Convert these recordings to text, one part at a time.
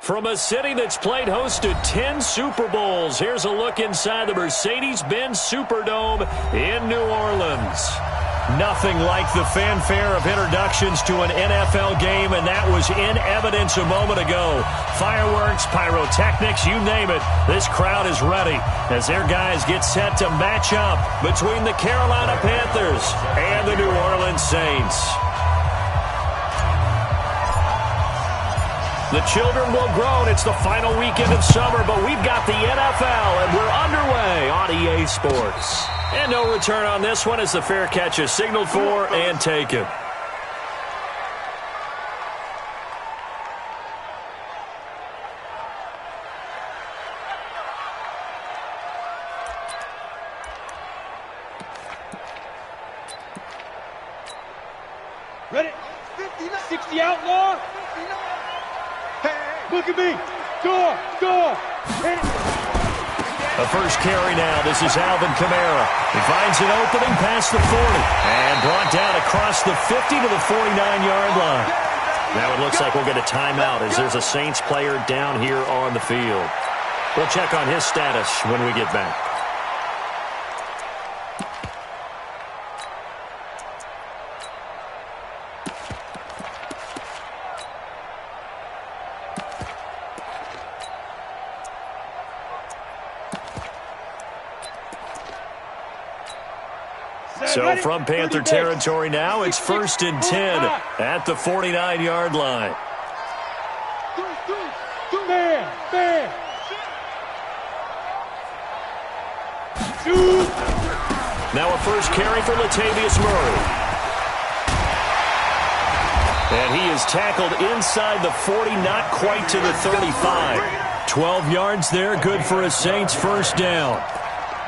From a city that's played host to 10 Super Bowls, here's a look inside the Mercedes-Benz Superdome in New Orleans. Nothing like the fanfare of introductions to an NFL game, and that was in evidence a moment ago. Fireworks, pyrotechnics, you name it, this crowd is ready as their guys get set to match up between the Carolina Panthers and the New Orleans Saints. The children will groan. It's the final weekend of summer, but we've got the NFL, and we're underway on EA Sports. And no return on this one as the fair catch is signaled for and taken. Ready? 60 outlaw. Look at me. Score. The first carry now. This is Alvin Kamara. He finds an opening past the 40 and brought down across the 50 to the 49-yard line. Now it looks like we'll get a timeout as there's a Saints player down here on the field. We'll check on his status when we get back. So from Panther territory now, it's 1st and 10 at the 49-yard line. Man. Now a first carry for Latavius Murray. And he is tackled inside the 40, not quite to the 35. 12 yards there, good for a Saints first down.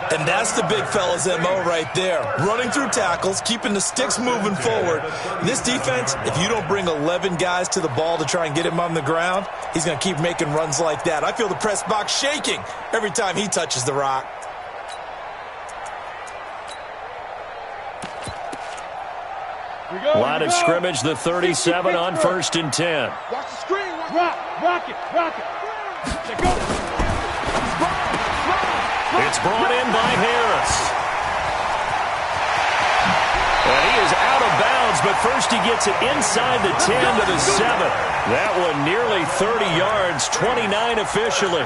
And that's the big fella's MO right there. Running through tackles, keeping the sticks moving forward. This defense, if you don't bring 11 guys to the ball to try and get him on the ground, he's going to keep making runs like that. I feel the press box shaking every time he touches the rock. Line of scrimmage, the 37 on 1st and 10. Watch the screen. Rock it. Let go. It's brought in by Harris. And he is out of bounds, but first he gets it inside the 10 to the 7. That one nearly 30 yards, 29 officially.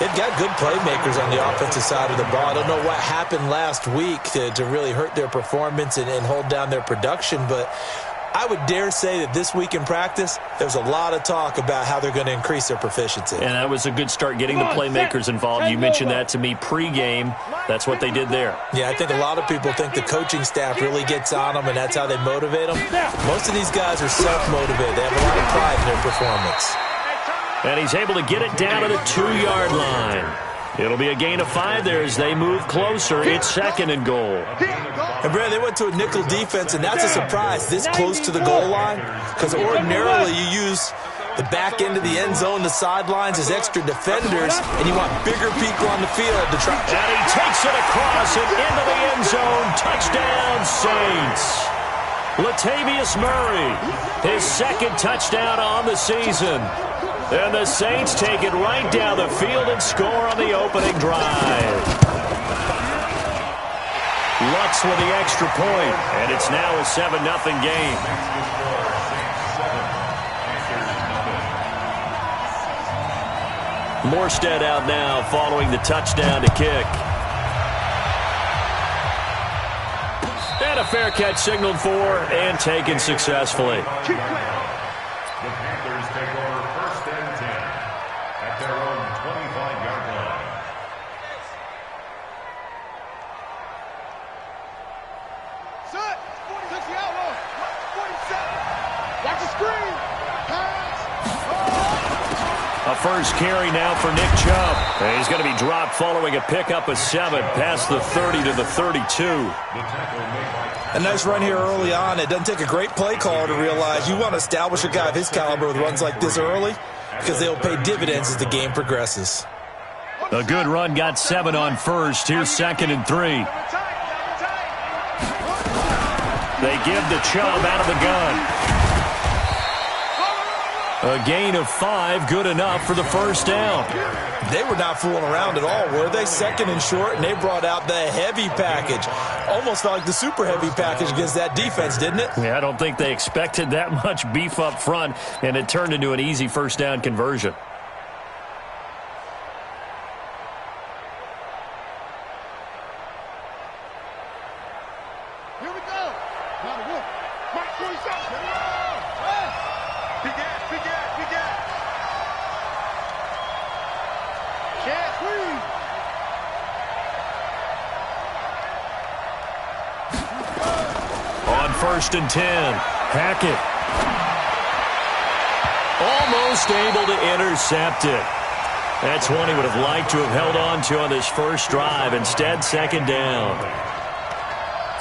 They've got good playmakers on the offensive side of the ball. I don't know what happened last week to really hurt their performance and hold down their production, but I would dare say that this week in practice, there's a lot of talk about how they're going to increase their proficiency. And that was a good start getting the playmakers involved. You mentioned that to me pregame. That's what they did there. Yeah, I think a lot of people think the coaching staff really gets on them, and that's how they motivate them. Most of these guys are self-motivated. They have a lot of pride in their performance. And he's able to get it down to the 2-yard line. It'll be a gain of 5 there as they move closer. It's 2nd and goal. And, Brad, they went to a nickel defense, and that's a surprise this close to the goal line because ordinarily you use the back end of the end zone, the sidelines as extra defenders, and you want bigger people on the field to try. And he takes it across and into the end zone. Touchdown, Saints. Latavius Murray, his 2nd touchdown on the season. And the Saints take it right down the field and score on the opening drive. Lutz with the extra point, and it's now a 7-0 game. Morstead out now following the touchdown to kick. And a fair catch signaled for and taken successfully. The Panthers take over 1st and 10 at their own 25-yard line. Set. 46 the outlaw. 47. Watch the screen. A first carry now for Nick Chubb. And he's going to be dropped following a pickup of 7 past the 30 to the 32. A nice run here early on. It doesn't take a great play caller to realize you want to establish a guy of his caliber with runs like this early because they'll pay dividends as the game progresses. A good run got 7 on first. Here's 2nd and 3. They give the Chubb out of the gun. A gain of 5, good enough for the first down. They were not fooling around at all, were they? Second and short, and they brought out the heavy package. Almost felt like the super heavy package against that defense, didn't it? Yeah, I don't think they expected that much beef up front, and it turned into an easy first down conversion. Here we go. Now the wolf. Mark 27. Big ass, big ass, big ass. Can't breathe. On 1st and 10, Hackett. Almost able to intercept it. That's one he would have liked to have held on to on this first drive. Instead, second down.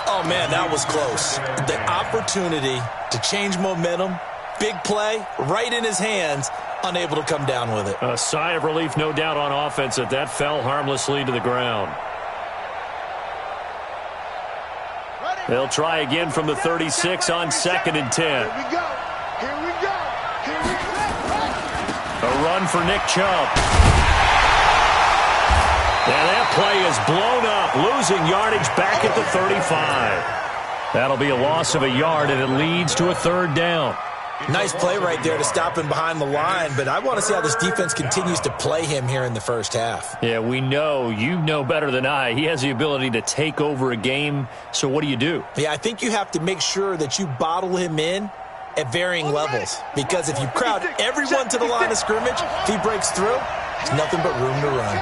Oh, man, that was close. The opportunity to change momentum, big play, right in his hands, unable to come down with it. A sigh of relief, no doubt, on offense that fell harmlessly to the ground. They'll try again from the 36 on 2nd and 10. Here we go. Here we go. Here we go. A run for Nick Chubb. And that play is blown up, losing yardage back at the 35. That'll be a loss of a yard, and it leads to a 3rd down. Nice play right there to stop him behind the line, but I want to see how this defense continues to play him here in the first half. Yeah, we know. You know better than I. He has the ability to take over a game, so what do? Yeah, I think you have to make sure that you bottle him in at varying levels, because if you crowd everyone to the line of scrimmage, if he breaks through, there's nothing but room to run.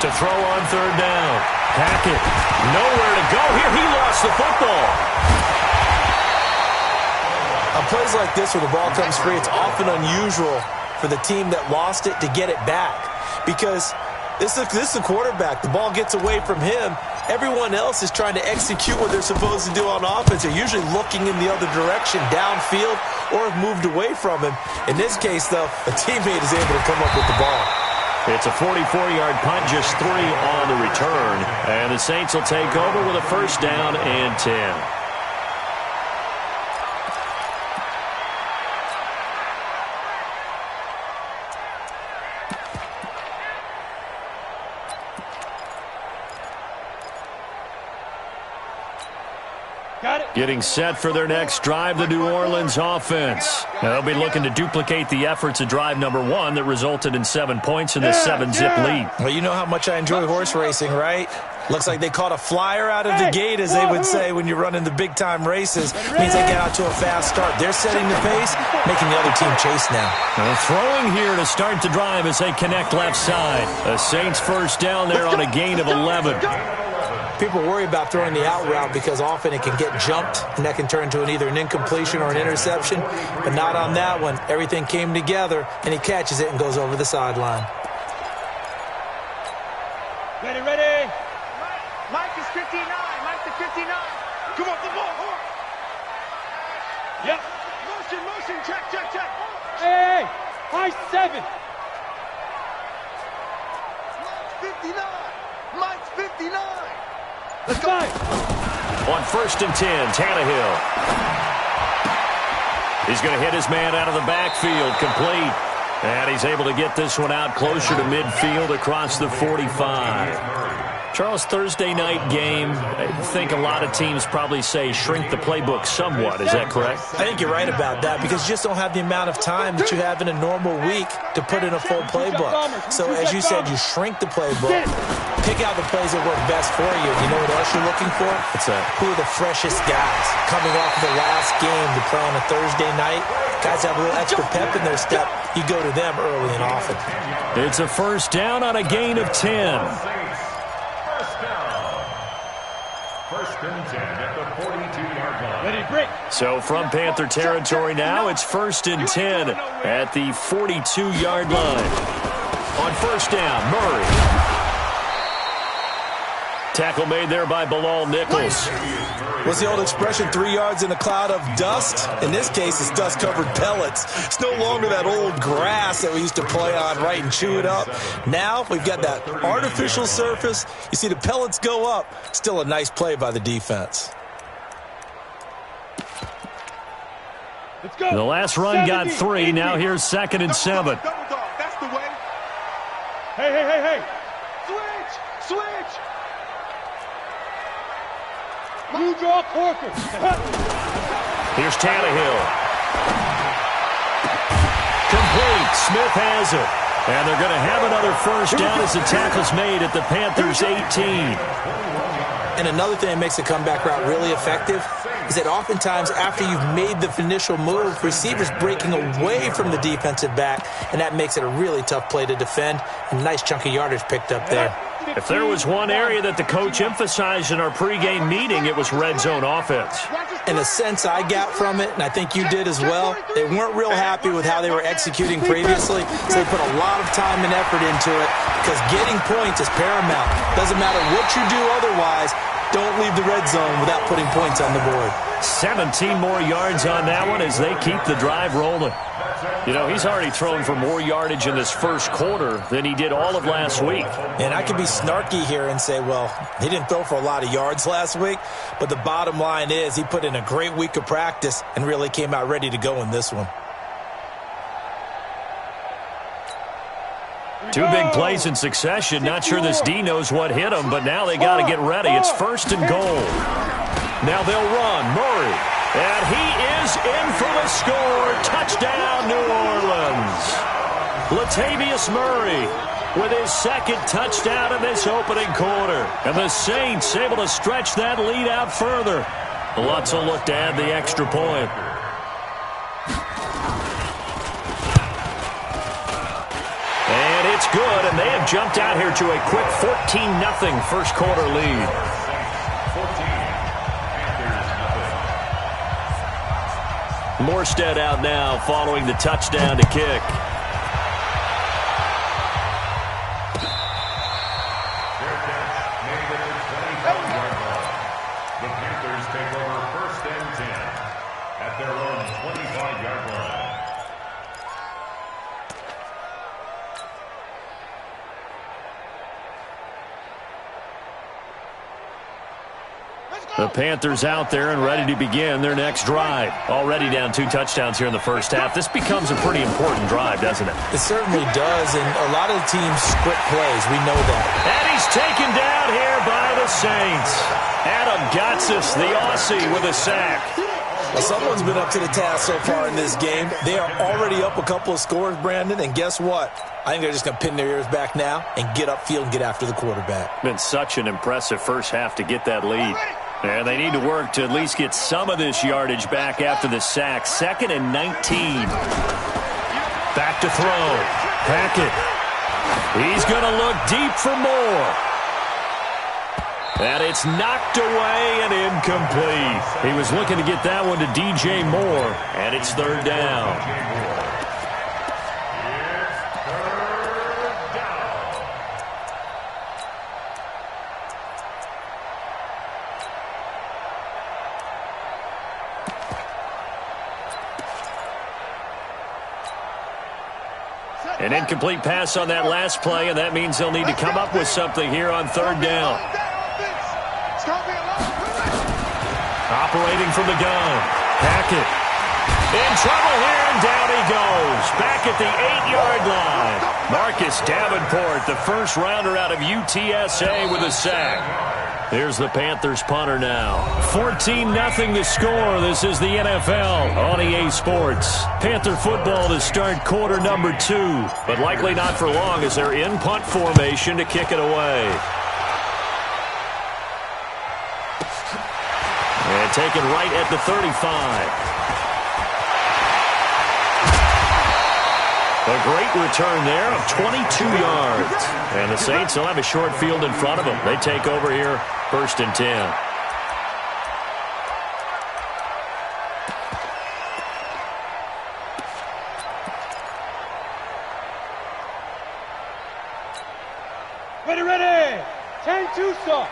To throw on 3rd down. Hackett, nowhere to go here. He lost the football. On plays like this where the ball comes free, it's often unusual for the team that lost it to get it back, because this is the quarterback. The ball gets away from him. Everyone else is trying to execute what they're supposed to do on offense. They're usually looking in the other direction, downfield, or have moved away from him. In this case, though, a teammate is able to come up with the ball. It's a 44-yard punt, just 3 on the return. And the Saints will take over with a 1st down and 10. Getting set for their next drive, the New Orleans offense. Now, they'll be looking to duplicate the efforts of drive number 1 that resulted in 7 points in the 7-zip lead. Well, you know how much I enjoy horse racing, right? Looks like they caught a flyer out of the gate, as they would say when you're running the big-time races. Means they get out to a fast start. They're setting the pace, making the other team chase now. Throwing here to start the drive as they connect left side. The Saints first down there on a gain of 11. People worry about throwing the out route because often it can get jumped, and that can turn into either an incompletion or an interception. But not on that one. Everything came together, and he catches it and goes over the sideline. Ready, ready. Mike is 59. Mike is 59. Come on, the ball. Yep. Motion. Check. Hey. High 7. Mike's 59. Let's go. On 1st and 10, Tannehill. He's going to hit his man out of the backfield, complete. And he's able to get this one out closer to midfield across the 45. Charles, Thursday night game, I think a lot of teams probably say shrink the playbook somewhat. Is that correct? I think you're right about that, because you just don't have the amount of time that you have in a normal week to put in a full playbook. So as you said, you shrink the playbook, pick out the plays that work best for you. You know what else you're looking for? What's that? Who are the freshest guys coming off of the last game to play on a Thursday night? Guys have a little extra pep in their step. You go to them early and often. It's a 1st down on a gain of 10. First and 10 at the 42-yard line. Ready, break. So from Panther territory now, it's 1st and 10 at the 42-yard line. On 1st down, Murray. Tackle made there by Bilal Nichols. What's the old expression, 3 yards in a cloud of dust? In this case, it's dust-covered pellets. It's no longer that old grass that we used to play on, right, and chew it up. Now we've got that artificial surface. You see the pellets go up. Still a nice play by the defense. The last run got 3. Now here's 2nd and 7. Double dog. That's the way. Hey. Switch. Blue draw Corker. Here's Tannehill. Complete. Smith has it. And they're going to have another first down as the tackle's made at the Panthers' 18. And another thing that makes a comeback route really effective is that oftentimes after you've made the initial move, receivers breaking away from the defensive back, and that makes it a really tough play to defend. A nice chunk of yardage picked up there. If there was one area that the coach emphasized in our pregame meeting, it was red zone offense. In a sense I got from it, and I think you did as well, they weren't real happy with how they were executing previously, so they put a lot of time and effort into it because getting points is paramount. Doesn't matter what you do otherwise, don't leave the red zone without putting points on the board. 17 more yards on that one as they keep the drive rolling. You know, he's already thrown for more yardage in this first quarter than he did all of last week. And I could be snarky here and say, well, he didn't throw for a lot of yards last week, but the bottom line is he put in a great week of practice and really came out ready to go in this one. 2 big plays in succession. Not sure this D knows what hit him, but now they got to get ready. It's 1st and goal. Now they'll run. Murray. And he is in for the score. Touchdown, New Orleans. Latavius Murray with his 2nd touchdown in this opening quarter. And the Saints able to stretch that lead out further. Lots of look to add the extra point. And it's good, and they have jumped out here to a quick 14-0 first quarter lead. Morstead out now following the touchdown to kick. The Panthers take over 1st and 10 at their own 25-yard line. The Panthers out there and ready to begin their next drive. Already down 2 touchdowns here in the first half. This becomes a pretty important drive, doesn't it? It certainly does, and a lot of the teams script plays. We know that. And he's taken down here by the Saints. Adam Gotsis, the Aussie, with a sack. Well, someone's been up to the task so far in this game. They are already up a couple of scores, Brandon, and guess what? I think they're just going to pin their ears back now and get upfield and get after the quarterback. Been such an impressive first half to get that lead. And they need to work to at least get some of this yardage back after the sack. 2nd and 19. Back to throw. Hackett. He's going to look deep for more. And it's knocked away and incomplete. He was looking to get that one to DJ Moore. And it's 3rd down. An incomplete pass on that last play, and that means they'll need to come up with something here on 3rd down. Operating from the gun. Hackett. In trouble here, and down he goes. Back at the 8-yard line. Marcus Davenport, the first rounder out of UTSA with a sack. Here's the Panthers punter now. 14-0 the score. This is the NFL on EA Sports. Panther football to start quarter number 2, but likely not for long as they're in punt formation to kick it away. And taken right at the 35. A great return there of 22 yards. And the Saints will have a short field in front of them. They take over here, 1st and 10. Ready. 10-2 stop.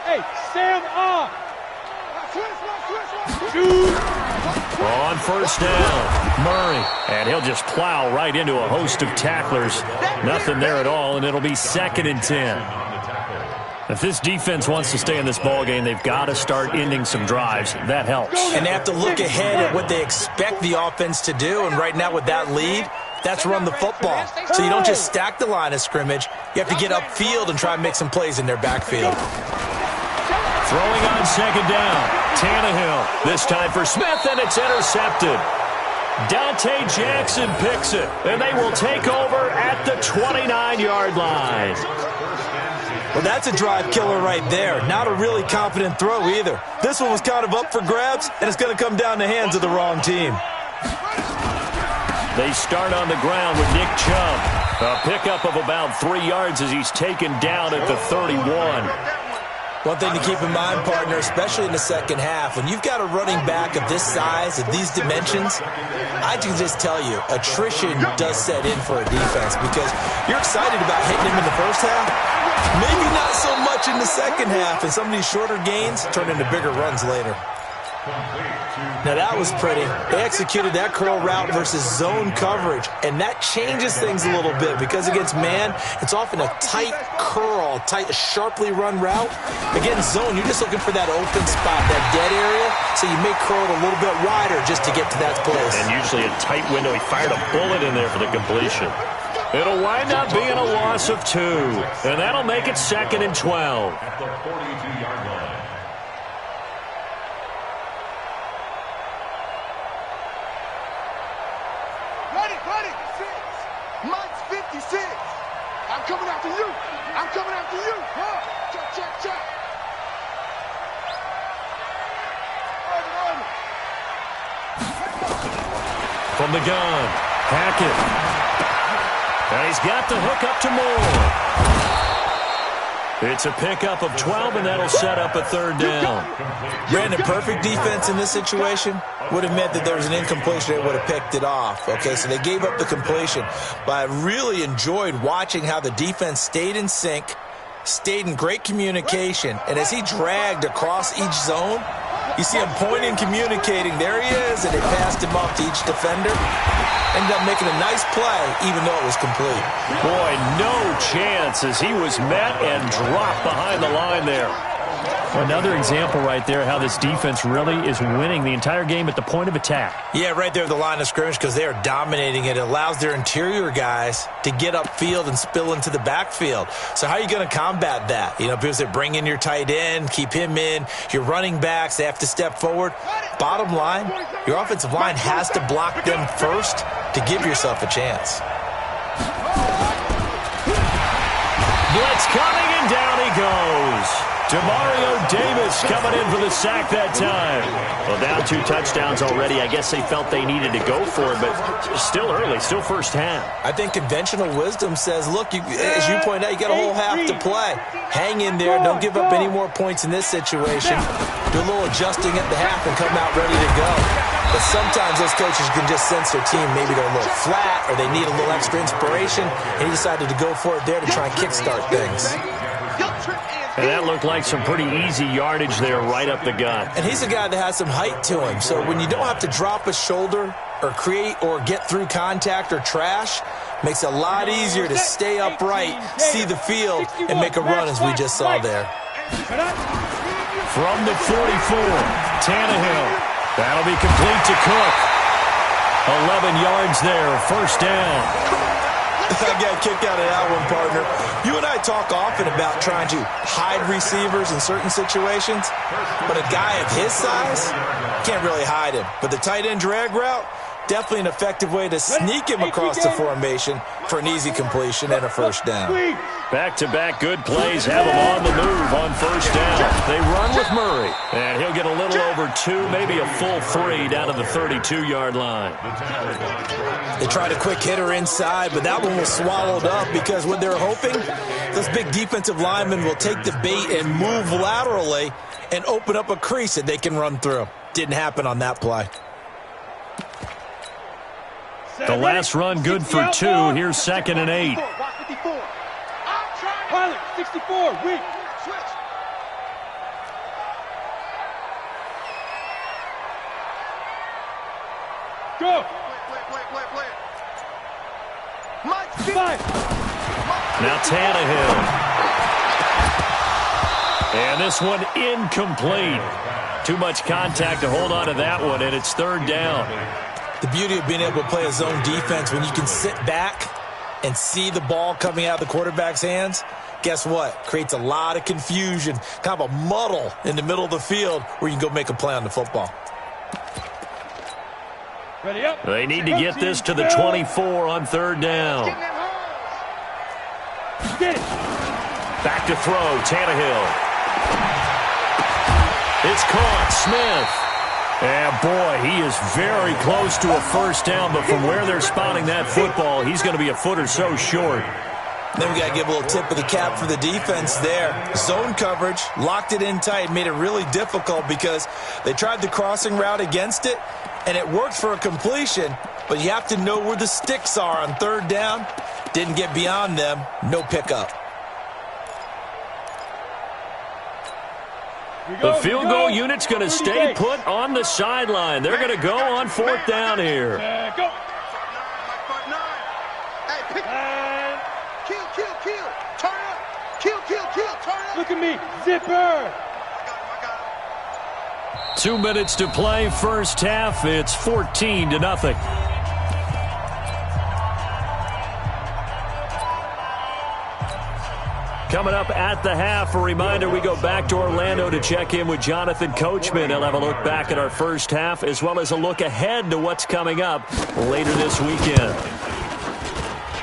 Hey, Sam on. On 1st down, Murray. And he'll just plow right into a host of tacklers. Nothing there at all, and it'll be 2nd and 10. If this defense wants to stay in this ballgame, they've got to start ending some drives. That helps. And they have to look ahead at what they expect the offense to do. And right now with that lead, that's run the football. So you don't just stack the line of scrimmage. You have to get upfield and try and make some plays in their backfield. Throwing on second down. Tannehill. This time for Smith, and it's intercepted. Dante Jackson picks it, and they will take over at the 29-yard line. Well, that's a drive killer right there. Not a really confident throw either. This one was kind of up for grabs, and it's going to come down the hands of the wrong team. They start on the ground with Nick Chubb. A pickup of about 3 yards as he's taken down at the 31. One thing to keep in mind, partner, especially in the second half, when you've got a running back of this size, of these dimensions, I can just tell you, attrition does set in for a defense because you're excited about hitting him in the first half. Maybe not so much in the second half, and some of these shorter gains turn into bigger runs later. Now that was pretty. They executed that curl route versus zone coverage, and that changes things a little bit because against man, it's often a tight curl, sharply run route. Against zone, you're just looking for that open spot, that dead area, so you may curl it a little bit wider just to get to that place. And usually a tight window. He fired a bullet in there for the completion. It'll wind up being a loss of 2, and that'll make it 2nd and 12. At the 42-yard line. Ready. Mike's 56. I'm coming after you. Check. From the gun, Hackett. And he's got the hook up to Moore. It's a pickup of 12, and that'll set up a 3rd down. Brandon, perfect defense in this situation would have meant that there was an incompletion. They would have picked it off. Okay, so they gave up the completion. But I really enjoyed watching how the defense stayed in sync, stayed in great communication, and as he dragged across each zone, you see him pointing, communicating. There he is, and they passed him off to each defender. Ended up making a nice play, even though it was complete. Boy, no chance as he was met and dropped behind the line there. Another example right there how this defense really is winning the entire game at the point of attack. Yeah, right there at the line of scrimmage because they are dominating it. It allows their interior guys to get upfield and spill into the backfield. So how are you going to combat that? You know, people say bring in your tight end, keep him in. Your running backs, they have to step forward. Bottom line, your offensive line has to block them first to give yourself a chance. Blitz coming, and down he goes. Demario Davis coming in for the sack that time. Well, down 2 touchdowns already. I guess they felt they needed to go for it, but still early, still first half. I think conventional wisdom says, look, as you pointed out, you got a whole half to play. Hang in there. Don't give up any more points in this situation. Do a little adjusting at the half and come out ready to go. But sometimes those coaches can just sense their team. Maybe they're a little flat or they need a little extra inspiration, and he decided to go for it there to try and kickstart things. And that looked like some pretty easy yardage there right up the gut. And he's a guy that has some height to him. So when you don't have to drop a shoulder or create or get through contact or trash, makes it a lot easier to stay upright, see the field, and make a run as we just saw there. From the 44, Tannehill. That'll be complete to Cook. 11 yards there, first down. I got a kick out of that one, partner. You and I talk often about trying to hide receivers in certain situations, but a guy of his size can't really hide him. But the tight end drag route, definitely an effective way to sneak him across the formation for an easy completion and a first down. Back-to-back good plays have him on the move on first down. They run with Murray, and he'll get a little over 2, maybe a full 3 down to the 32-yard line. They tried a quick hitter inside, but that one was swallowed up because what they're hoping, those big defensive linemen will take the bait and move laterally and open up a crease that they can run through. Didn't happen on that play. The last run good for 2. Here's 2nd and 8. Pilot, 64, weak. Switch. Go. Play. Mike's 5. Now Tannehill. And this one incomplete. Too much contact to hold on to that one, and it's third down. The beauty of being able to play a zone defense when you can sit back and see the ball coming out of the quarterback's hands, guess what? Creates a lot of confusion, kind of a muddle in the middle of the field where you can go make a play on the football. Ready up. They need to get this to the 24 on third down. Get it. Back to throw, Tannehill. It's caught, Smith. And boy, he is very close to a first down, but from where they're spotting that football, he's going to be a foot or so short. Then we got to give a little tip of the cap for the defense there. Zone coverage, locked it in tight, made it really difficult because they tried the crossing route against it, and it worked for a completion, but you have to know where the sticks are on third down. Didn't get beyond them, no pickup. The field goal unit's going to stay put on the sideline. They're going to go on fourth down here. Go. Kill. Turn up. Kill. Turn up. Look at me. Zipper. 2 minutes to play, first half. It's 14-0. Coming up at the half, a reminder, we go back to Orlando to check in with Jonathan Coachman. He'll have a look back at our first half as well as a look ahead to what's coming up later this weekend.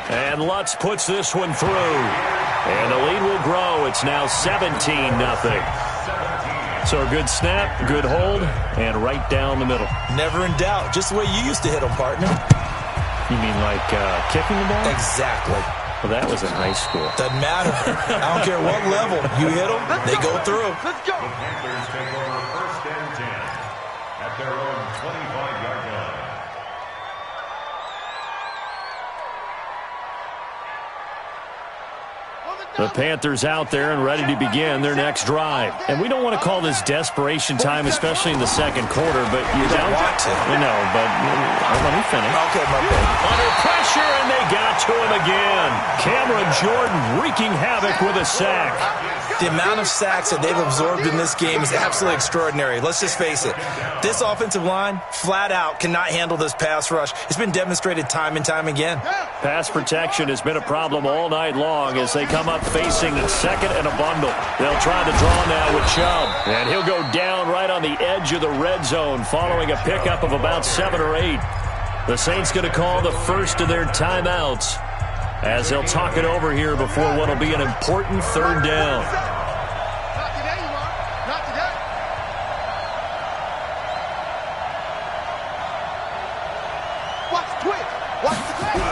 And Lutz puts this one through. And the lead will grow. It's now 17-0. So a good snap, good hold, and right down the middle. Never in doubt. Just the way you used to hit them, partner. You mean like kicking the ball? Exactly. Well, that was in high school. Doesn't matter. I don't care what level. You hit them, they go through. Let's go. The Panthers take over first and 10 at their own 25-yard line. The Panthers out there and ready to begin their next drive. And we don't want to call this desperation time, especially in the second quarter, but you don't want to. We know, but let me finish. Okay, my bad. Under pressure, and they got to him again. Cameron Jordan wreaking havoc with a sack. The amount of sacks that they've absorbed in this game is absolutely extraordinary. Let's just face it. This offensive line, flat out, cannot handle this pass rush. It's been demonstrated time and time again. Pass protection has been a problem all night long as they come up facing second and a bundle. They'll try to draw now with Chubb. And he'll go down right on the edge of the red zone following a pickup of about 7 or 8. The Saints going to call the first of their timeouts as they'll talk it over here before what will be an important third down. Not today, you are. Not today. Watch the twitch. Watch the twitch.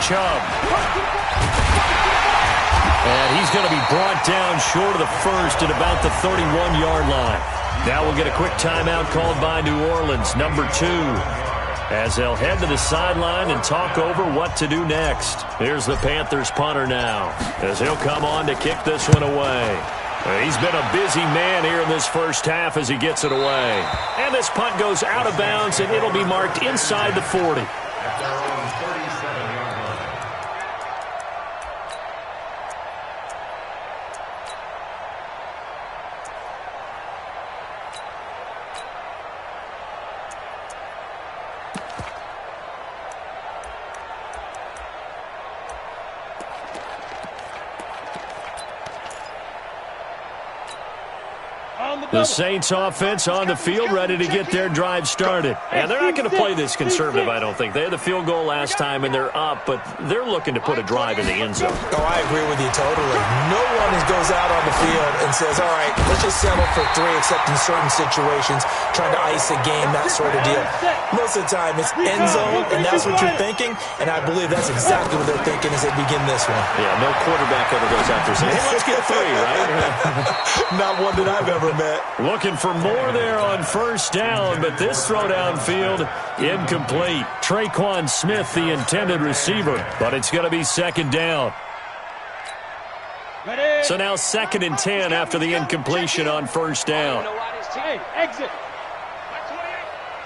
Chubb. And he's going to be brought down short of the first at about the 31-yard line. Now we'll get a quick timeout called by New Orleans, number 2. As they'll head to the sideline and talk over what to do next. Here's the Panthers punter now as he'll come on to kick this one away. He's been a busy man here in this first half as he gets it away. And this punt goes out of bounds, and it'll be marked inside the 40. At their own 37-yard line. The Saints offense on the field ready to get their drive started. And they're not going to play this conservative, I don't think. They had the field goal last time, and they're up, but they're looking to put a drive in the end zone. Oh, I agree with you totally. No one goes out on the field and says, all right, let's just settle for 3, except in certain situations, trying to ice a game, that sort of deal. Most of the time, it's end zone, and that's what you're thinking, and I believe that's exactly what they're thinking as they begin this one. Yeah, no quarterback ever goes out there saying, hey, let's get 3, right? Not one that I've ever met. Looking for more there on first down, but this throw downfield incomplete. Traquan Smith, the intended receiver, but it's going to be second down. So now 2nd and 10 after the incompletion on first down. Hey, exit.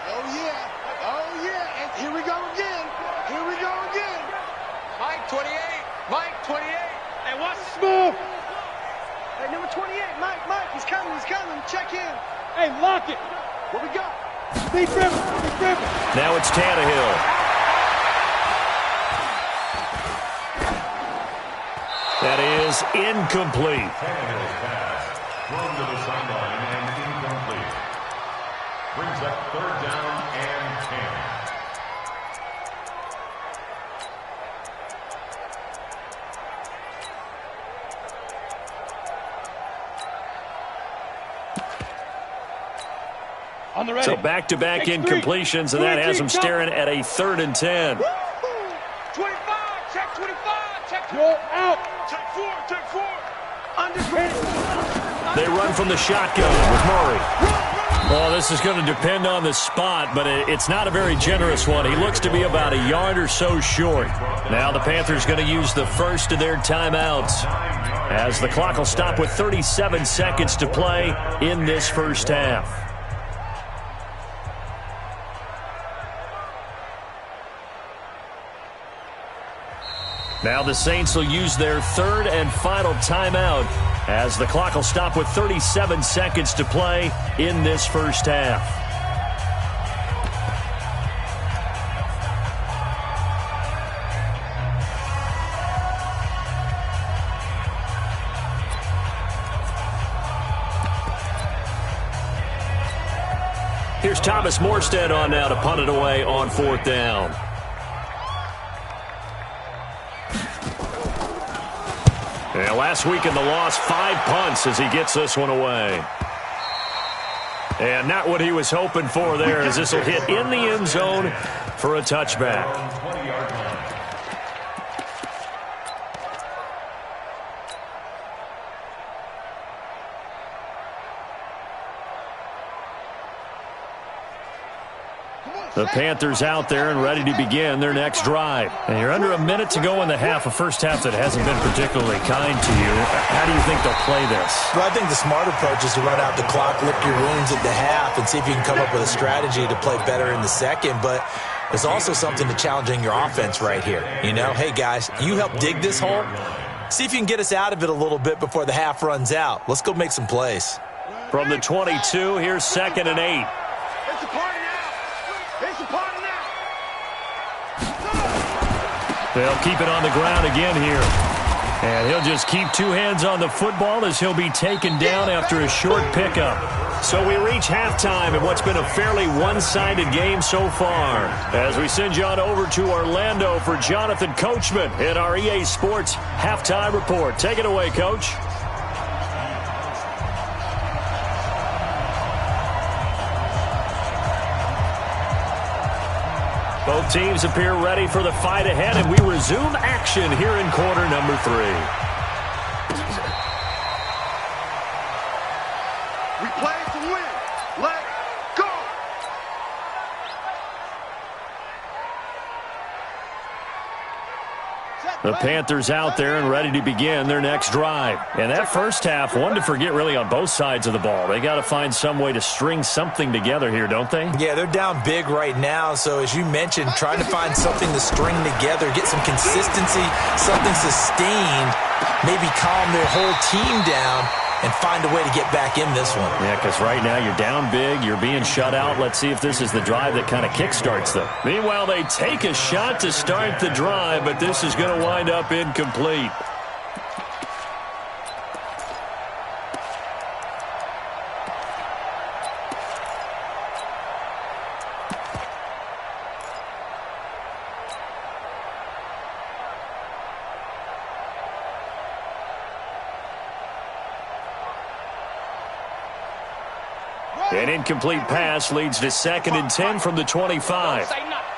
Oh, yeah. And here we go again. Mike 28. Hey, watch this move. Hey, number 28, Mike, he's coming. Check in. Hey, lock it. What we got? Big river. Now it's Tannehill. That is incomplete. Tannehill's pass thrown to the sideline and incomplete. Brings up 3rd down and 10. On the ready. So back-to-back incompletions, and that has him staring at a 3rd and 10. 25, check 25, check 4. Roll out. Check 4. Under. They run from the shotgun with Murray. Well, this is going to depend on the spot, but it's not a very generous one. He looks to be about a yard or so short. Now the Panthers going to use the first of their timeouts, as the clock will stop with 37 seconds to play in this first half. Now the Saints will use their 3rd and final timeout, as the clock will stop with 37 seconds to play in this first half. Here's Thomas Morstead on now to punt it away on 4th down. And last week in the loss, 5 punts as he gets this one away. And not what he was hoping for there, as this will hit in the end zone for a touchback. The Panthers out there and ready to begin their next drive. And you're under a minute to go in the half, a first half that hasn't been particularly kind to you. How do you think they'll play this? Well, I think the smart approach is to run out the clock, lick your wounds at the half, and see if you can come up with a strategy to play better in the second. But there's also something to challenging your offense right here. You know, hey, guys, you help dig this hole. See if you can get us out of it a little bit before the half runs out. Let's go make some plays. From the 22, here's 2nd and 8. It's a party now. It's a party now. They'll keep it on the ground again here. And he'll just keep 2 hands on the football as he'll be taken down after a short pickup. So we reach halftime in what's been a fairly one-sided game so far. As we send you on over to Orlando for Jonathan Coachman in our EA Sports Halftime Report. Take it away, Coach. Both teams appear ready for the fight ahead, and we resume action here in quarter number 3. We play to win. Let go. The Panthers out there and ready to begin their next drive. And that first half, one to forget really on both sides of the ball. They got to find some way to string something together here, don't they? Yeah, they're down big right now. So as you mentioned, trying to find something to string together, get some consistency, something sustained, maybe calm their whole team down and find a way to get back in this one. Yeah, because right now you're down big, you're being shut out. Let's see if this is the drive that kind of kickstarts them. Meanwhile, they take a shot to start the drive, but this is going to wind up incomplete. An incomplete pass leads to 2nd and 10 from the 25. Say nothing.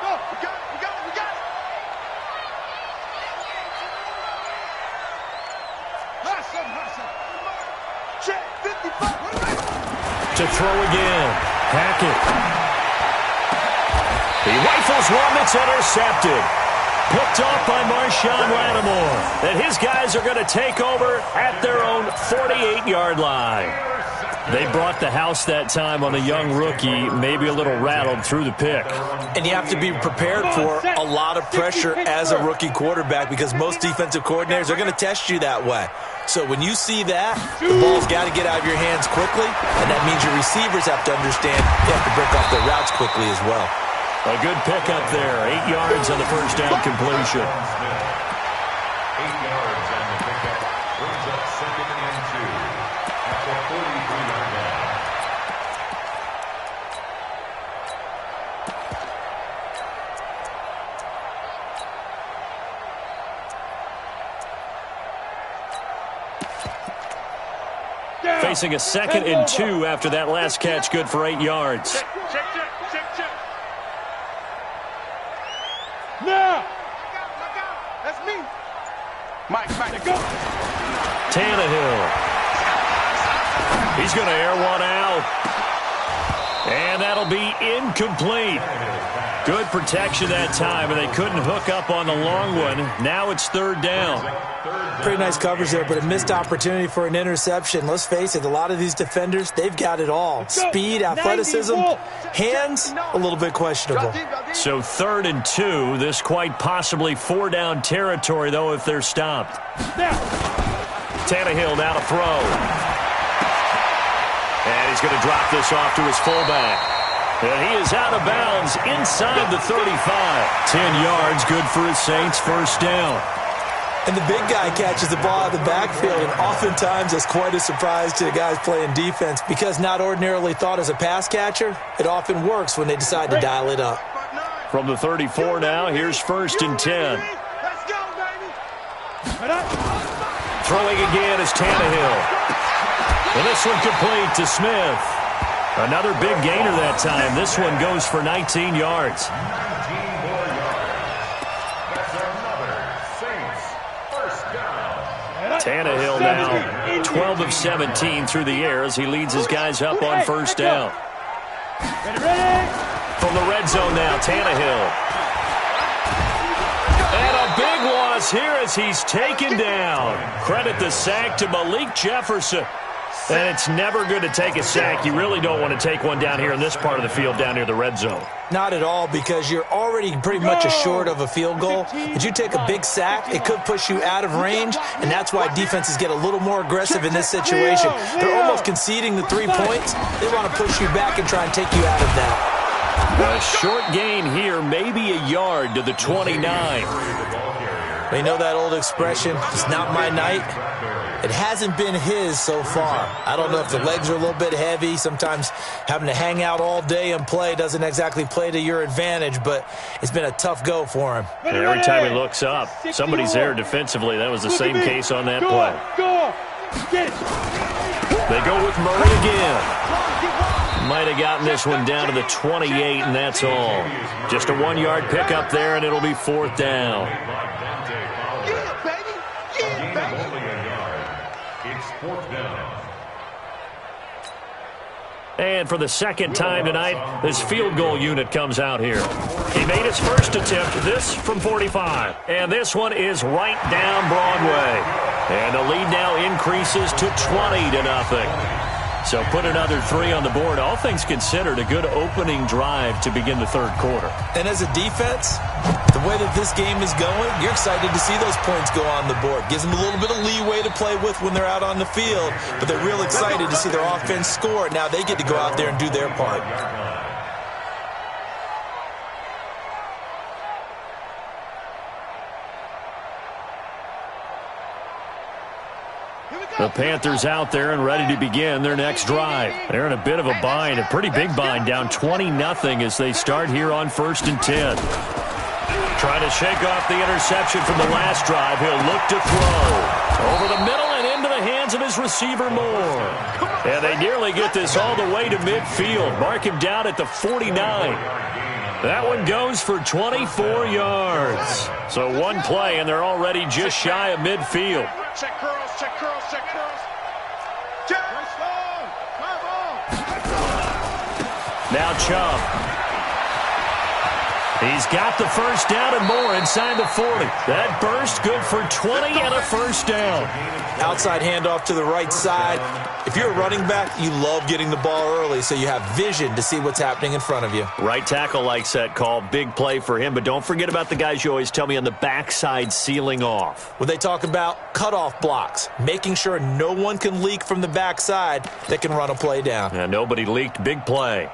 Go. We got it. Hustle. Check 55. To throw again. Hackett. He rifles one that's intercepted. Picked off by Marshawn Lattimore. And his guys are going to take over at their own 48-yard line. They brought the house that time on a young rookie, maybe a little rattled through the pick. And you have to be prepared for a lot of pressure as a rookie quarterback because most defensive coordinators are going to test you that way. So when you see that, the ball's got to get out of your hands quickly, and that means your receivers have to understand they have to break off their routes quickly as well. A good pickup there. 8 yards on the first down completion. 8 yards on the pickup. Brings up 2nd and 2 at the 43-yard line. Facing a 2nd and 2 after that last catch, good for 8 yards. Check. Now. Look out. That's me. Mike, go. Tannehill. He's going to air one out. And that'll be incomplete. Good protection that time, and they couldn't hook up on the long one. Now it's 3rd down. Pretty nice coverage there, but a missed opportunity for an interception. Let's face it, a lot of these defenders, they've got it all. Speed, athleticism, hands, a little bit questionable. So 3rd and 2. This quite possibly 4-down territory, though, if they're stopped. Tannehill now to throw. And he's going to drop this off to his fullback. And he is out of bounds inside the 35. 10 yards, good for his Saints, 1st down. And the big guy catches the ball out of the backfield, and oftentimes that's quite a surprise to the guys playing defense because not ordinarily thought as a pass catcher, it often works when they decide to dial it up. From the 34 now, here's 1st and 10. Let's go, baby. Throwing again is Tannehill. And this one complete to Smith. Another big gainer that time. This one goes for 19 yards. 19 more yards. That's another Saints first down. Tannehill now 12 of 17 through the air as he leads his guys up on 1st down. Ready? From the red zone now, Tannehill. And a big loss here as he's taken down. Credit the sack to Malik Jefferson. And it's never good to take a sack. You really don't want to take one down here in this part of the field down near the red zone. Not at all, because you're already pretty much assured of a field goal. But you take a big sack, it could push you out of range, and that's why defenses get a little more aggressive in this situation. They're almost conceding the 3 points. They want to push you back and try and take you out of that. A short gain here, maybe a yard to the 29. We know that old expression, it's not my night. It hasn't been his so far. I don't know if the legs are a little bit heavy. Sometimes having to hang out all day and play doesn't exactly play to your advantage, but it's been a tough go for him. And every time he looks up, somebody's there defensively. That was the same case on that play. They go with Murray again. Might have gotten this one down to the 28, and that's all. Just a 1-yard pickup there, and it'll be 4th down. And for the 2nd time tonight, this field goal unit comes out here. He made his first attempt, this from 45. And this one is right down Broadway. And the lead now increases to 20-0. So put another 3 on the board. All things considered, a good opening drive to begin the 3rd quarter. And as a defense, the way that this game is going, you're excited to see those points go on the board. Gives them a little bit of leeway to play with when they're out on the field, but they're real excited to see their offense score. Now they get to go out there and do their part. The Panthers out there and ready to begin their next drive. They're in a bit of a bind, a pretty big bind, down 20-0 as they start here on 1st and 10. Trying to shake off the interception from the last drive. He'll look to throw. Over the middle and into the hands of his receiver Moore. And they nearly get this all the way to midfield. Mark him down at the 49. That one goes for 24 yards. So one play, and they're already just shy of midfield. Check curls, check curls, check curls. Check. Now Chubb. He's got the first down and more inside the 40. That burst good for 20 and a first down. Outside handoff to the right side. If you're a running back, you love getting the ball early so you have vision to see what's happening in front of you. Right tackle likes that call. Big play for him. But don't forget about the guys you always tell me on the backside sealing off. When they talk about cutoff blocks, making sure no one can leak from the backside that can run a play down. Yeah, nobody leaked. Big play.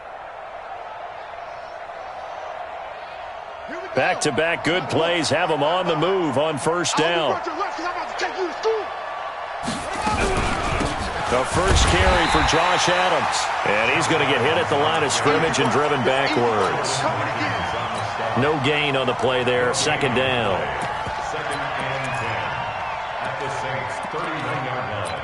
Back-to-back good plays have them on the move on first down. The first carry for Josh Adams. And he's going to get hit at the line of scrimmage and driven backwards. No gain on the play there. Second down. Second and 10 at the Saints' 39-yard line.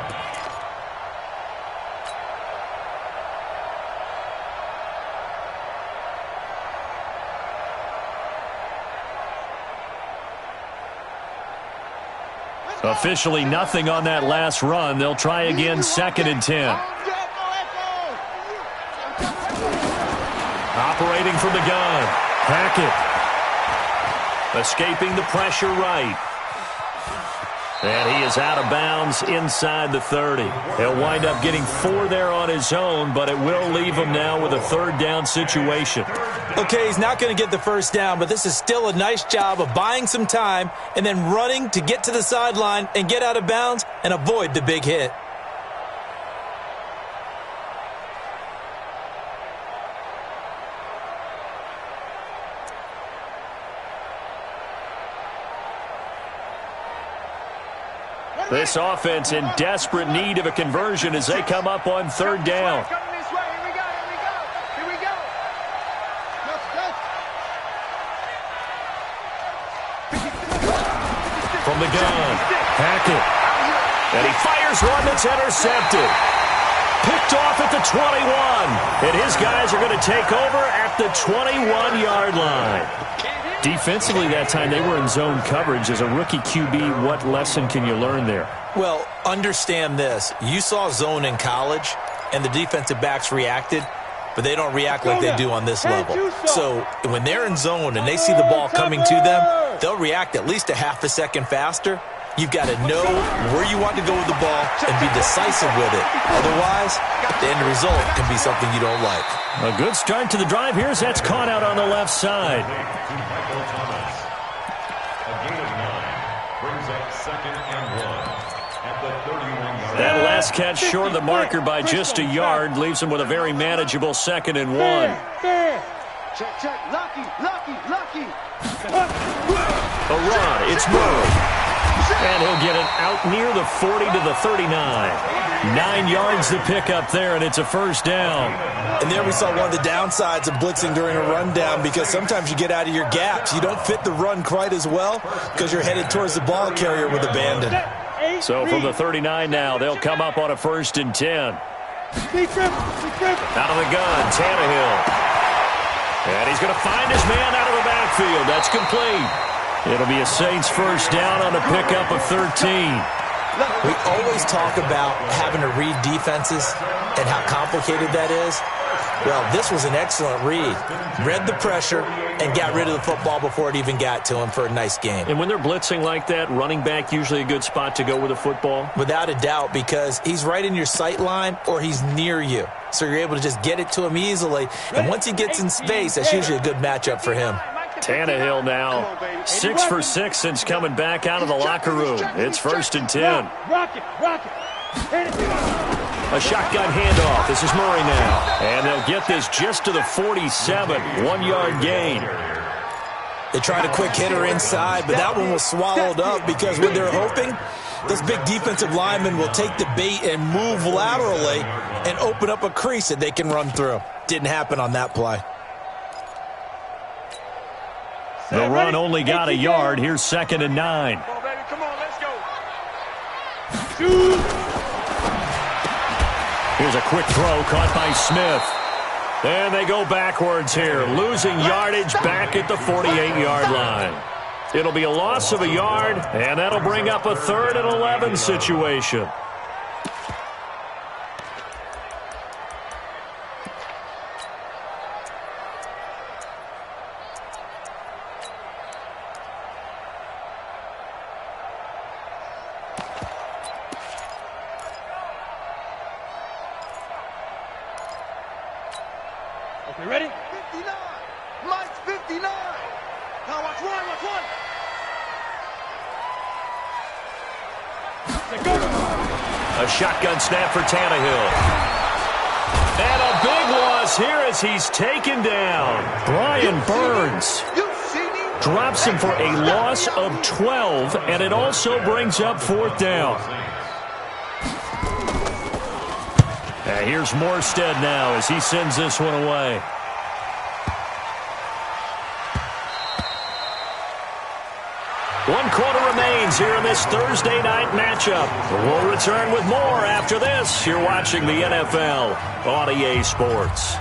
Officially nothing on that last run. They'll try again, second and 10. Operating from the gun. Hackett. Escaping the pressure right. And he is out of bounds inside the 30. He'll wind up getting 4 there on his own, but it will leave him now with a third down situation. Okay, he's not going to get the first down, but this is still a nice job of buying some time and then running to get to the sideline and get out of bounds and avoid the big hit. This offense in desperate need of a conversion as they come up on third down. From the gun, Hackett. And he fires one that's intercepted. Picked off at the 21. And his guys are going to take over at the 21-yard line. Defensively that time, they were in zone coverage. As a rookie QB, what lesson can you learn there? Well, understand this. You saw zone in college, and the defensive backs reacted, but they don't react like they do on this level. So when they're in zone and they see the ball coming to them, they'll react at least a half a second faster. You've got to know where you want to go with the ball and be decisive with it. Otherwise, the end result can be something you don't like. A good start to the drive here as that's caught out on the left side. That last catch short of the marker by just a yard leaves him with a very manageable second and 1. Check, check. Lucky, lucky, lucky. A run. It's moved. And he'll get it out near the 40 to the 39. 9 yards to pick up there, and it's a first down. And there we saw one of the downsides of blitzing during a rundown, because sometimes you get out of your gaps. You don't fit the run quite as well because you're headed towards the ball carrier with abandon. So from the 39 now, they'll come up on a first and 10. Out of the gun, Tannehill. And he's going to find his man out of the backfield. That's complete. It'll be a Saints first down on a pickup of 13. We always talk about having to read defenses and how complicated that is. Well, this was an excellent read. Read the pressure and got rid of the football before it even got to him for a nice game. And when they're blitzing like that, running back usually a good spot to go with the football? Without a doubt, because he's right in your sight line or he's near you. So you're able to just get it to him easily. And once he gets in space, that's usually a good matchup for him. Tannehill now 6 for 6 since coming back out of the locker room. It's first and 10. A shotgun handoff. This is Murray now. And they'll get this just to the 47. 1-yard gain. They tried a quick hitter inside, but that one was swallowed up because what they're hoping, this big defensive lineman will take the bait and move laterally and open up a crease that they can run through. Didn't happen on that play. The run only got a yard. Here's second and 9. Come on, baby. Come on, let's go. Here's a quick throw caught by Smith. And they go backwards here, losing yardage back at the 48-yard line. It'll be a loss of a yard, and that'll bring up a 3rd and 11 situation. You ready? 59. Mike's 59. Now watch one, watch one. A shotgun snap for Tannehill. And a big loss here as he's taken down. Brian Burns drops him for a loss of 12, and it also brings up 4th down. And here's Morstead now as he sends this one away. One quarter remains here in this Thursday night matchup. We'll return with more after this. You're watching the NFL on EA Sports.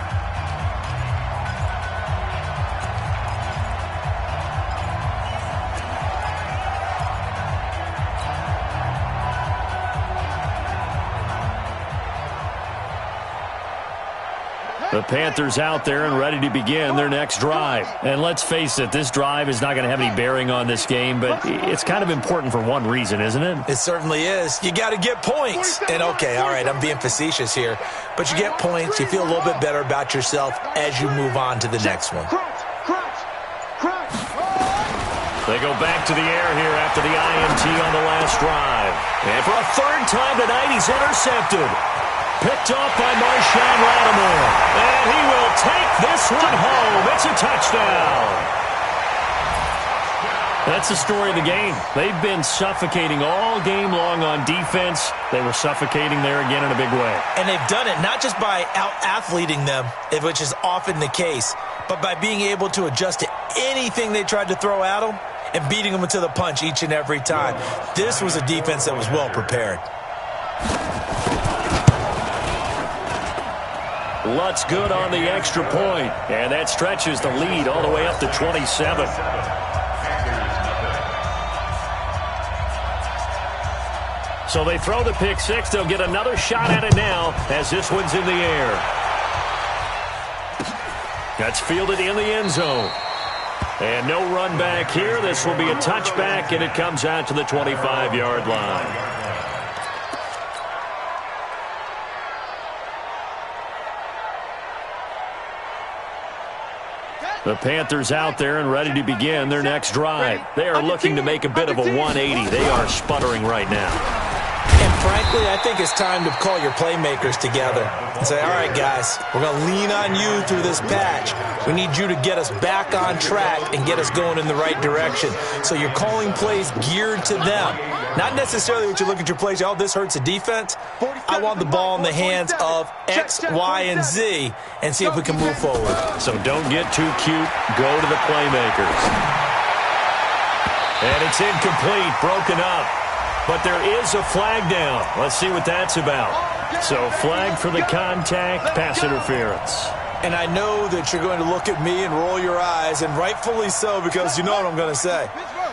The Panthers out there and ready to begin their next drive. And let's face it, this drive is not going to have any bearing on this game, but it's kind of important for one reason, isn't it? It certainly is. You got to get points. And okay, all right, I'm being facetious here, but you get points, you feel a little bit better about yourself as you move on to the next one. They go back to the air here after the INT on the last drive. And for a 3rd time tonight, he's intercepted. Picked off by Marshawn Lattimore. And he will take this one home. It's a touchdown. That's the story of the game. They've been suffocating all game long on defense. They were suffocating there again in a big way. And they've done it not just by out-athleting them, which is often the case, but by being able to adjust to anything they tried to throw at them and beating them to the punch each and every time. This was a defense that was well prepared. Lutz good on the extra point, and that stretches the lead all the way up to 27. So they throw the pick six. They'll get another shot at it now as this one's in the air. That's fielded in the end zone. And no run back here. This will be a touchback, and it comes out to the 25-yard line. The Panthers out there and ready to begin their next drive. They are looking to make a bit of a 180. They are sputtering right now. And frankly, I think it's time to call your playmakers together and say, all right, guys, we're going to lean on you through this patch. We need you to get us back on track and get us going in the right direction. So you're calling plays geared to them. Not necessarily what you look at your plays, oh, this hurts the defense. I want the ball in the hands of X, Y, and Z and see if we can move forward. So don't get too cute. Go to the playmakers. And it's incomplete, broken up. But there is a flag down. Let's see what that's about. So flag for the contact, pass interference. And I know that you're going to look at me and roll your eyes, and rightfully so, because you know what I'm going to say.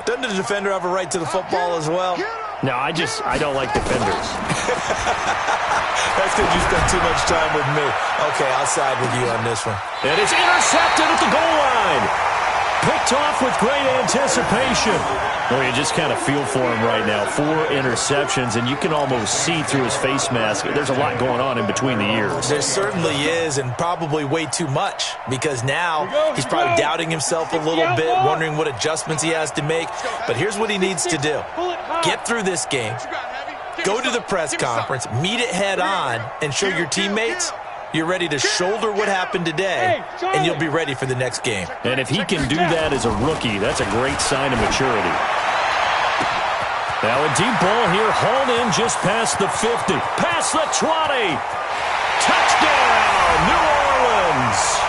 Doesn't the defender have a right to the football as well? No, I don't like defenders. That's because you spent too much time with me. Okay, I'll side with you on this one. And it's intercepted at the goal line. Picked off with great anticipation. Well, you just kind of feel for him right now. 4 interceptions, and you can almost see through his face mask. There's a lot going on in between the ears. There certainly is, and probably way too much, because now he's probably doubting himself a little bit, wondering what adjustments he has to make. But here's what he needs to do. Get through this game, go to the press conference, meet it head on, and show your teammates you're ready to shoulder what happened today, and you'll be ready for the next game. And if he can do that as a rookie, that's a great sign of maturity. Now a deep ball here, hauled in just past the 50. Past the 20. Touchdown, New Orleans.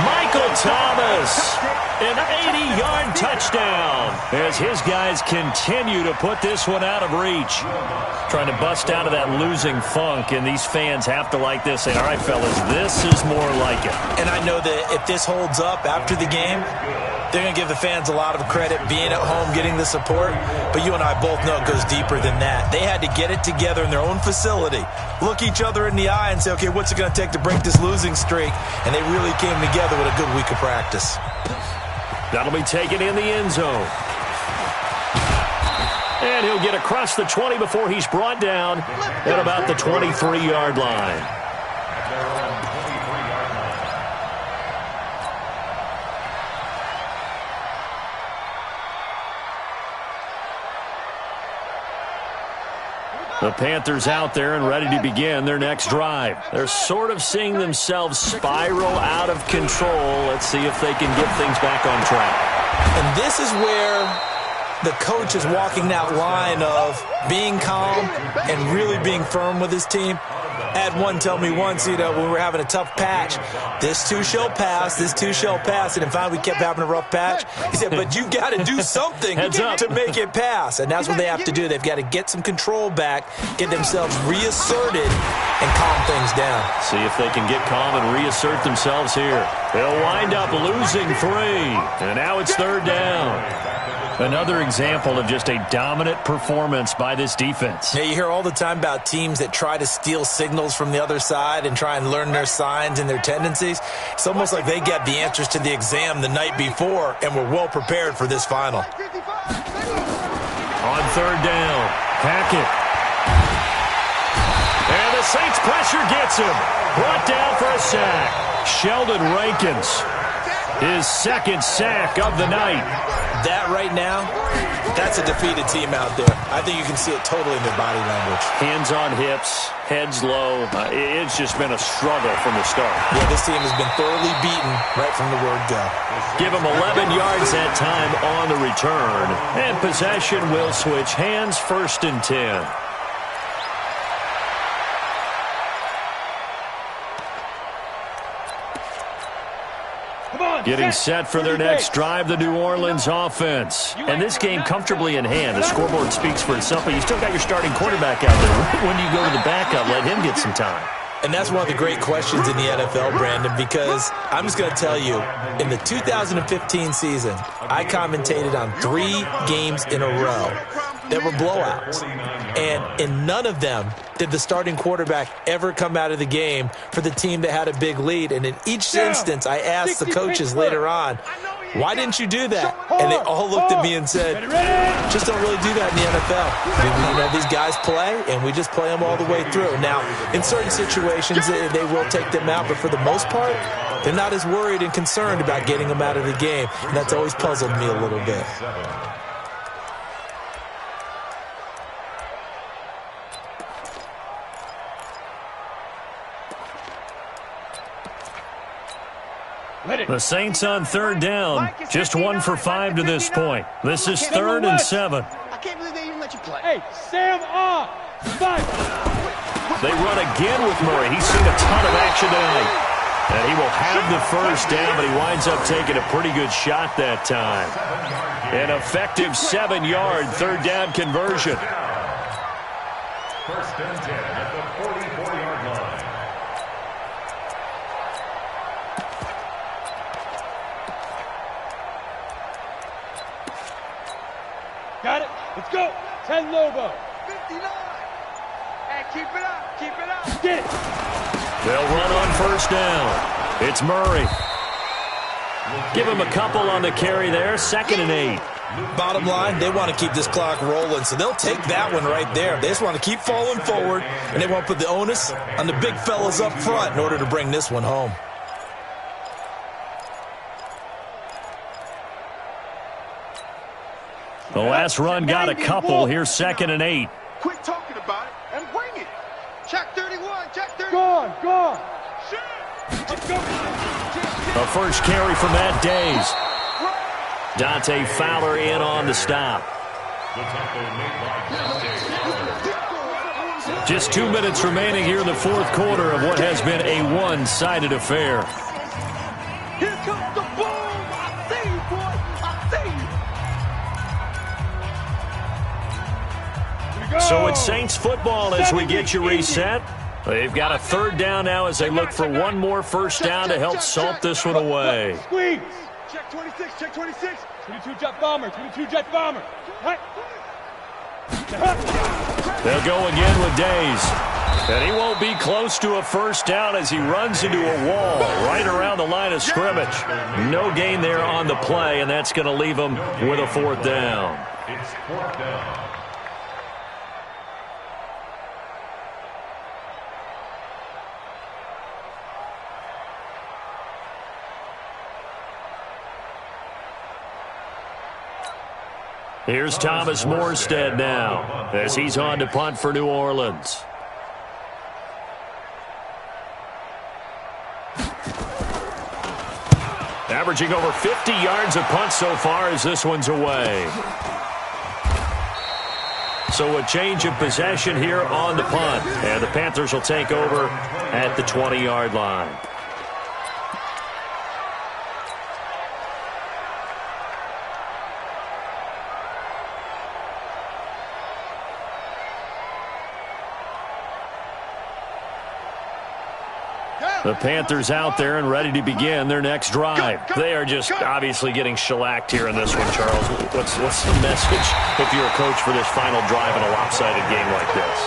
Michael Thomas, an 80-yard touchdown as his guys continue to put this one out of reach. Trying to bust out of that losing funk, and these fans have to like this. Say, all right, fellas, this is more like it. And I know that if this holds up after the game, they're going to give the fans a lot of credit being at home, getting the support. But you and I both know it goes deeper than that. They had to get it together in their own facility, look each other in the eye and say, okay, what's it going to take to break this losing streak? And they really came together with a good week of practice. That'll be taken in the end zone. And he'll get across the 20 before he's brought down at about the 23-yard line. The Panthers out there and ready to begin their next drive. They're sort of seeing themselves spiral out of control. Let's see if they can get things back on track. And this is where the coach is walking that line of being calm and really being firm with his team. I had one tell me once, when we were having a tough patch, this too shall pass, this too shall pass. And finally we kept having a rough patch. He said, but you've got to do something to make it pass. And that's what they have to do. They've got to get some control back, get themselves reasserted, and calm things down. See if they can get calm and reassert themselves here. They'll wind up losing 3. And now it's 3rd down. Another example of just a dominant performance by this defense. Yeah, you hear all the time about teams that try to steal signals from the other side and try and learn their signs and their tendencies. It's almost like they get the answers to the exam the night before and were well prepared for this final. On 3rd down, Hackett. And the Saints pressure gets him. Brought down for a sack. Sheldon Rankins, his 2nd sack of the night. That right now, that's a defeated team out there. I think you can see it totally in their body language. Hands on hips, heads low. It's just been a struggle from the start. Yeah, this team has been thoroughly beaten right from the word go. Give them 11 yards that time on the return. And possession will switch hands, 1st and 10. Getting set for their next drive, the New Orleans offense. And this game comfortably in hand. The scoreboard speaks for itself, but you still got your starting quarterback out there. When do you go to the backup? Let him get some time. And that's one of the great questions in the NFL, Brandon, because I'm just going to tell you, in the 2015 season, I commentated on 3 games in a row that were blowouts. And in none of them did the starting quarterback ever come out of the game for the team that had a big lead. And in each instance, I asked the coaches later on, why didn't you do that? And they all looked at me and said, just don't really do that in the NFL. These guys play, and we just play them all the way through. Now, in certain situations, they will take them out, but for the most part, they're not as worried and concerned about getting them out of the game. And that's always puzzled me a little bit. The Saints on 3rd down, just 1 for 5 to this point. This is 3rd and 7. I can't believe they even let you play. Hey, Sam off. 5. They run again with Murray. He's seen a ton of action tonight. And he will have the 1st down, but he winds up taking a pretty good shot that time. An effective 7-yard 3rd down conversion. 1st and 10 at the 44-yard line. Got it. Let's go. 10 Lobo. 59. Hey, keep it up. Keep it up. Get it. They'll run on 1st down. It's Murray. Give him a couple on the carry there. 2nd and 8. Bottom line, they want to keep this clock rolling, so they'll take that one right there. They just want to keep falling forward, and they want to put the onus on the big fellas up front in order to bring this one home. The last run got a couple. Here's 2nd and 8. Quit talking about it and bring it. Check 31. Check 31. Gone. Let's go. The first carry from Matt Days. Dante Fowler in on the stop. Just 2 minutes remaining here in the 4th quarter of what has been a one-sided affair. Here comes the boom. I see you, boy. I see you. So it's Saints football as we get you reset. They've got a 3rd down now as they look for one more 1st down to help salt this one away. Squeeze. Check 26. Check 26. 22 jet bomber. 22 jet bomber. Right. They'll go again with Days. And he won't be close to a 1st down as he runs into a wall right around the line of scrimmage. No gain there on the play, and that's going to leave him with a 4th down. It's 4th down. Here's Thomas Morstead now as he's on to punt for New Orleans. Averaging over 50 yards a punt so far as this one's away. So a change of possession here on the punt. And the Panthers will take over at the 20-yard line. The Panthers out there and ready to begin their next drive. They are just obviously getting shellacked here in this one, Charles. What's the message if you're a coach for this final drive in a lopsided game like this?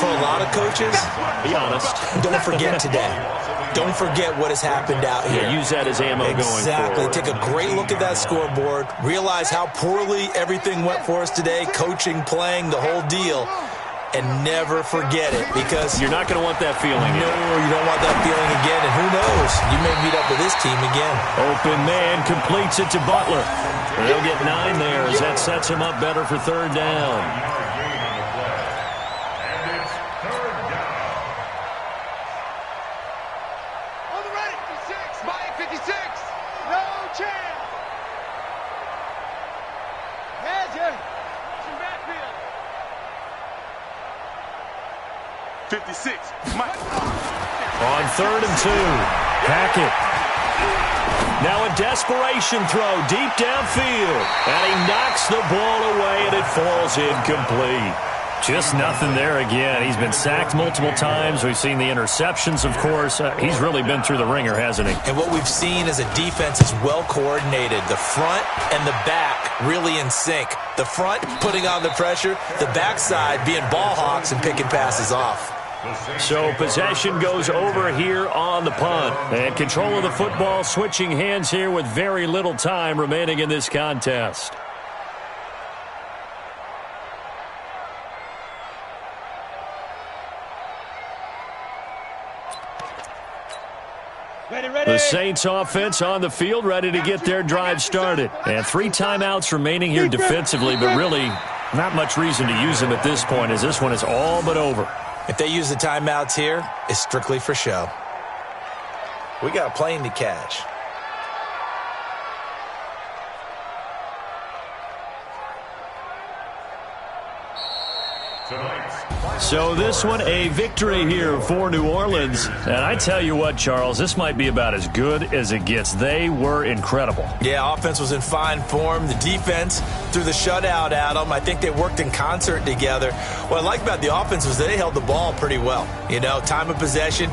For a lot of coaches, be honest. Don't forget today. Don't forget what has happened out here. Yeah, use that as ammo going forward. Exactly. Take a great look at that scoreboard. Realize how poorly everything went for us today. Coaching, playing, the whole deal. And never forget it, because you're not going to want that feeling. No, you don't want that feeling again. And who knows? You may meet up with this team again. Open man completes it to Butler. They'll get 9 there as that sets him up better for third down. And it's third down. On the right, 56, by 56. No chance. Hedger. Some backfield. 56, Mike. On 3rd and 2, Hackett. Now a desperation throw deep downfield. And he knocks the ball away, and it falls incomplete. Just nothing there again. He's been sacked multiple times. We've seen the interceptions, of course. He's really been through the ringer, hasn't he? And what we've seen as a defense is well coordinated. The front and the back really in sync. The front putting on the pressure, the backside being ball hawks and picking passes off. So possession goes over here on the punt. And control of the football switching hands here with very little time remaining in this contest. The Saints offense on the field ready to get their drive started. And 3 timeouts remaining here defensively, but really not much reason to use them at this point as this one is all but over. If they use the timeouts here, it's strictly for show. We got a plane to catch. So this one, a victory here for New Orleans. And I tell you what, Charles, this might be about as good as it gets. They were incredible. Yeah, offense was in fine form. The defense threw the shutout at them. I think they worked in concert together. What I like about the offense was they held the ball pretty well. You know, time of possession,